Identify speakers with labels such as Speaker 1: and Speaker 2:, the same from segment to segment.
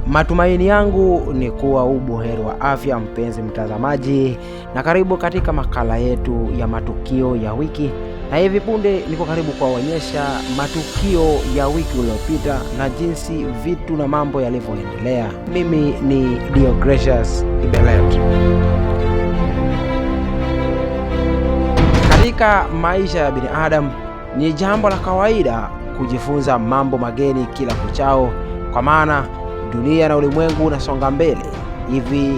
Speaker 1: Matumaini yangu ni kuwa ubuheri wa afya, mpenzi mtazamaji, na karibu katika makala yetu ya matukio ya wiki. Na hivi punde niko karibu kuwaonyesha matukio ya wiki iliyopita na jinsi vitu na mambo yalivyoendelea. Mimi ni Deogratius Ibelet. Katika maisha ya binadamu ni jambo la kawaida kujifunza mambo mageni kila kuchao, kwa maana dunia na ulimwengu unasonga mbele. Hivi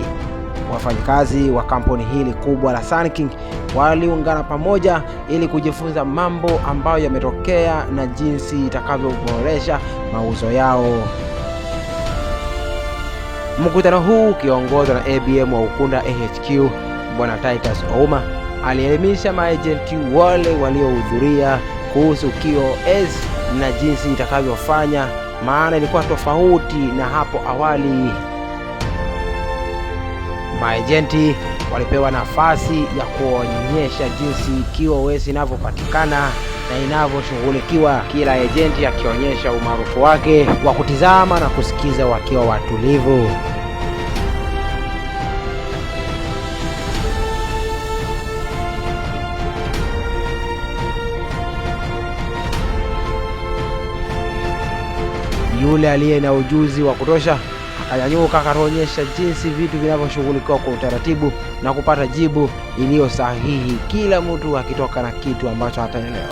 Speaker 1: wafanyakazi wa kampuni hili kubwa la Sun King waliungana pamoja ili kujifunza mambo ambayo yametokea na jinsi itakavyoboresha mauzo yao. Mkutano huu ukiongozwa na ABM wa Ukunda AHQ Bwana Titus Ouma alielimisha maagenti wale waliohudhuria kuhusu QoS na jinsi itakavyofanya, maana ilikuwa tofauti na hapo awali. Maagenti walipewa nafasi ya kuonyesha jinsi QoS inavyopatikana na inavyoshughulikiwa, kila agenti akionyesha umaarufu wake wa kutizama na kusikiza wakiwa watulivu. Yule aliye na ujuzi wa kutosha akanyanyuka akaonyesha jinsi vitu vinavyoshughulikiwa kwa utaratibu na kupata jibu iliyo sahihi, kila mtu akitoka na kitu ambacho hataelewa.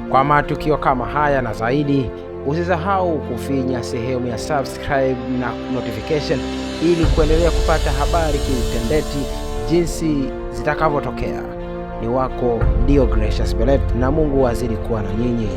Speaker 1: Kwa matukio kama haya na zaidi, usisahau kufinya sehemu ya subscribe na notification ili kuendelea kupata habari kiutendeti jinsi zitakavyotokea. Ni wako Deogratius Ibelet, na Mungu azidi kuwa na nyinyi.